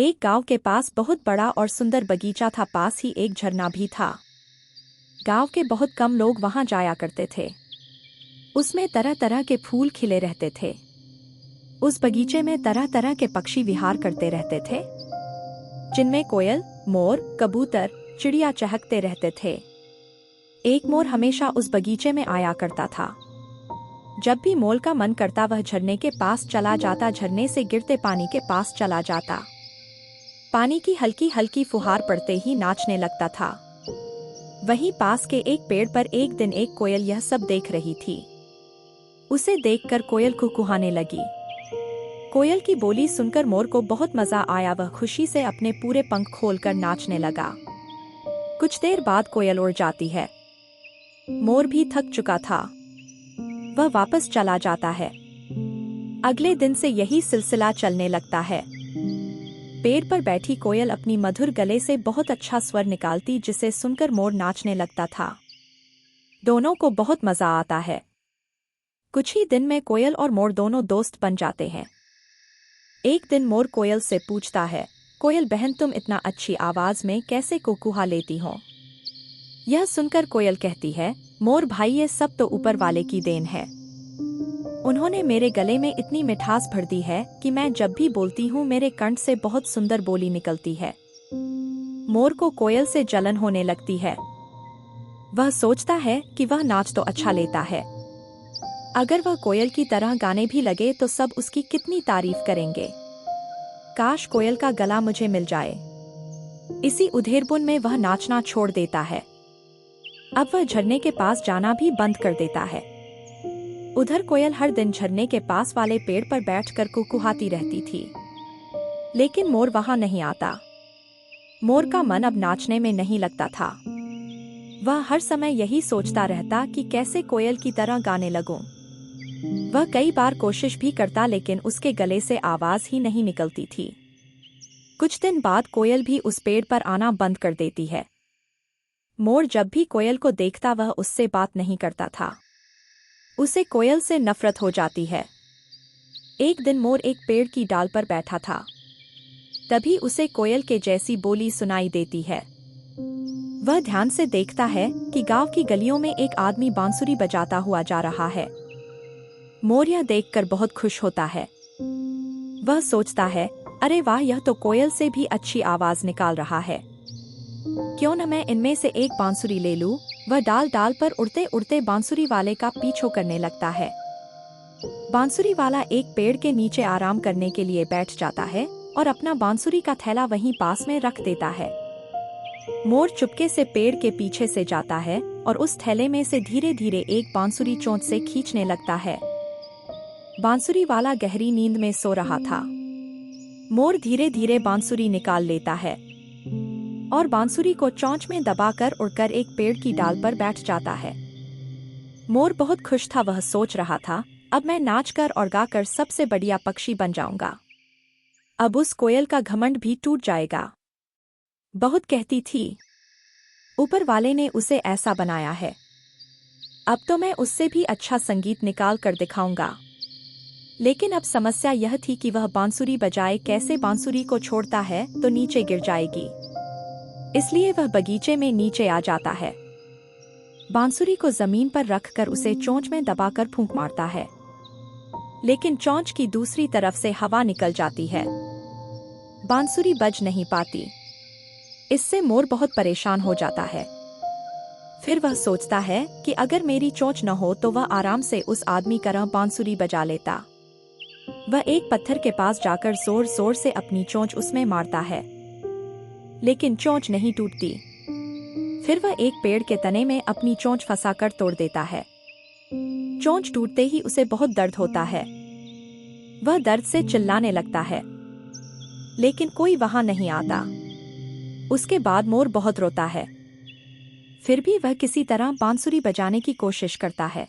एक गांव के पास बहुत बड़ा और सुंदर बगीचा था। पास ही एक झरना भी था। गांव के बहुत कम लोग वहां जाया करते थे। उसमें तरह तरह के फूल खिले रहते थे। उस बगीचे में तरह तरह के पक्षी विहार करते रहते थे, जिनमें कोयल, मोर, कबूतर, चिड़िया चहकते रहते थे। एक मोर हमेशा उस बगीचे में आया करता था। जब भी मोर का मन करता वह झरने के पास चला जाता, झरने से गिरते पानी के पास चला जाता। पानी की हल्की हल्की फुहार पड़ते ही नाचने लगता था। वहीं पास के एक पेड़ पर एक दिन एक कोयल यह सब देख रही थी। उसे देखकर कोयल कुहुकाने लगी। कोयल की बोली सुनकर मोर को बहुत मजा आया। वह खुशी से अपने पूरे पंख खोलकर नाचने लगा। कुछ देर बाद कोयल उड़ जाती है। मोर भी थक चुका था। वह वापस चला जाता है। अगले दिन से यही सिलसिला चलने लगता है। पेड़ पर बैठी कोयल अपनी मधुर गले से बहुत अच्छा स्वर निकालती, जिसे सुनकर मोर नाचने लगता था। दोनों को बहुत मजा आता है। कुछ ही दिन में कोयल और मोर दोनों दोस्त बन जाते हैं। एक दिन मोर कोयल से पूछता है, कोयल बहन तुम इतना अच्छी आवाज में कैसे कुहुका लेती हो? यह सुनकर कोयल कहती है, मोर भाई ये सब तो ऊपर वाले की देन है। उन्होंने मेरे गले में इतनी मिठास भर दी है कि मैं जब भी बोलती हूँ मेरे कंठ से बहुत सुंदर बोली निकलती है। मोर को कोयल से जलन होने लगती है। वह सोचता है कि वह नाच तो अच्छा लेता है, अगर वह कोयल की तरह गाने भी लगे तो सब उसकी कितनी तारीफ करेंगे। काश कोयल का गला मुझे मिल जाए। इसी उधेड़बुन में वह नाचना छोड़ देता है। अब वह झरने के पास जाना भी बंद कर देता है। उधर कोयल हर दिन झरने के पास वाले पेड़ पर बैठकर कुहुकाती रहती थी, लेकिन मोर वहां नहीं आता। मोर का मन अब नाचने में नहीं लगता था। वह हर समय यही सोचता रहता कि कैसे कोयल की तरह गाने लगूं। वह कई बार कोशिश भी करता, लेकिन उसके गले से आवाज ही नहीं निकलती थी। कुछ दिन बाद कोयल भी उस पेड़ पर आना बंद कर देती है। मोर जब भी कोयल को देखता वह उससे बात नहीं करता था। उसे कोयल से नफरत हो जाती है। एक दिन मोर एक पेड़ की डाल पर बैठा था। तभी उसे कोयल के जैसी बोली सुनाई देती है। वह ध्यान से देखता है कि गांव की गलियों में एक आदमी बांसुरी बजाता हुआ जा रहा है। मोर यह देखकर बहुत खुश होता है। वह सोचता है, अरे वाह, यह तो कोयल से भी अच्छी आवाज निकाल रहा है। क्यों न मैं इनमें से एक बांसुरी ले लूं। वह डाल डाल पर उड़ते उड़ते बांसुरी वाले का पीछा करने लगता है। बांसुरी वाला एक पेड़ के नीचे आराम करने के लिए बैठ जाता है और अपना बांसुरी का थैला वहीं पास में रख देता है। मोर चुपके से पेड़ के पीछे से जाता है और उस थैले में से धीरे धीरे एक बांसुरी चोंच से खींचने लगता है। बांसुरी वाला गहरी नींद में सो रहा था। मोर धीरे धीरे बांसुरी निकाल लेता है और बांसुरी को चोंच में दबाकर उड़कर एक पेड़ की डाल पर बैठ जाता है। मोर बहुत खुश था। वह सोच रहा था, अब मैं नाचकर और गाकर सबसे बढ़िया पक्षी बन जाऊंगा। अब उस कोयल का घमंड भी टूट जाएगा। बहुत कहती थी, ऊपर वाले ने उसे ऐसा बनाया है, अब तो मैं उससे भी अच्छा संगीत निकाल कर दिखाऊंगा। लेकिन अब समस्या यह थी कि वह बांसुरी बजाए कैसे। बांसुरी को छोड़ता है तो नीचे गिर जाएगी, इसलिए वह बगीचे में नीचे आ जाता है। बांसुरी को जमीन पर रखकर उसे चोंच में दबाकर फूंक मारता है, लेकिन चोंच की दूसरी तरफ से हवा निकल जाती है। बांसुरी बज नहीं पाती। इससे मोर बहुत परेशान हो जाता है। फिर वह सोचता है कि अगर मेरी चोंच न हो तो वह आराम से उस आदमी की तरह बांसुरी बजा लेता। वह एक पत्थर के पास जाकर जोर जोर से अपनी चोंच उसमें मारता है, लेकिन चोंच नहीं टूटती। फिर वह एक पेड़ के तने में अपनी चोंच फंसाकर तोड़ देता है। चोंच टूटते ही उसे बहुत दर्द होता है। वह दर्द से चिल्लाने लगता है, लेकिन कोई वहां नहीं आता। उसके बाद मोर बहुत रोता है। फिर भी वह किसी तरह बांसुरी बजाने की कोशिश करता है,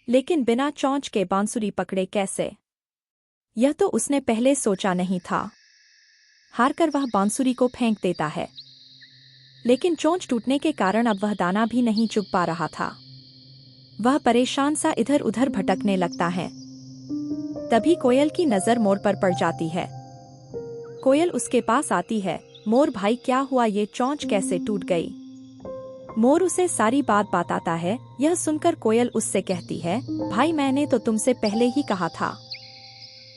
लेकिन बिना चोंच के बांसुरी पकड़े कैसे, यह तो उसने पहले सोचा नहीं था। हारकर वह बांसुरी को फेंक देता है, लेकिन चोंच टूटने के कारण अब वह दाना भी नहीं चुग पा रहा था। वह परेशान सा इधर उधर भटकने लगता है। तभी कोयल की नजर मोर पर पड़ जाती है। कोयल उसके पास आती है। मोर भाई क्या हुआ, ये चोंच कैसे टूट गई? मोर उसे सारी बात बताता है। यह सुनकर कोयल उससे कहती है, भाई मैंने तो तुमसे पहले ही कहा था,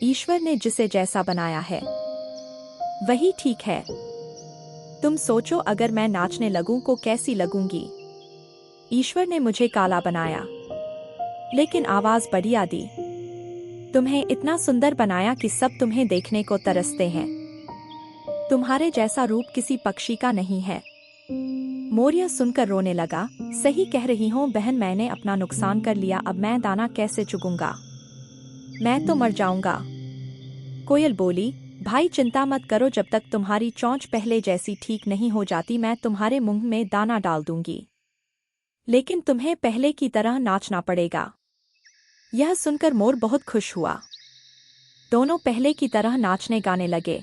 ईश्वर ने जिसे जैसा बनाया है वही ठीक है। तुम सोचो अगर मैं नाचने लगूं को कैसी लगूंगी। ईश्वर ने मुझे काला बनाया लेकिन आवाज बढ़िया दी। तुम्हें इतना सुंदर बनाया कि सब तुम्हें देखने को तरसते हैं। तुम्हारे जैसा रूप किसी पक्षी का नहीं है। मोर यह सुनकर रोने लगा। सही कह रही हूँ बहन, मैंने अपना नुकसान कर लिया, अब मैं दाना कैसे चुगूंगा, मैं तो मर जाऊंगा। कोयल बोली, भाई चिंता मत करो, जब तक तुम्हारी चोंच पहले जैसी ठीक नहीं हो जाती मैं तुम्हारे मुंह में दाना डाल दूंगी, लेकिन तुम्हें पहले की तरह नाचना पड़ेगा। यह सुनकर मोर बहुत खुश हुआ। दोनों पहले की तरह नाचने गाने लगे।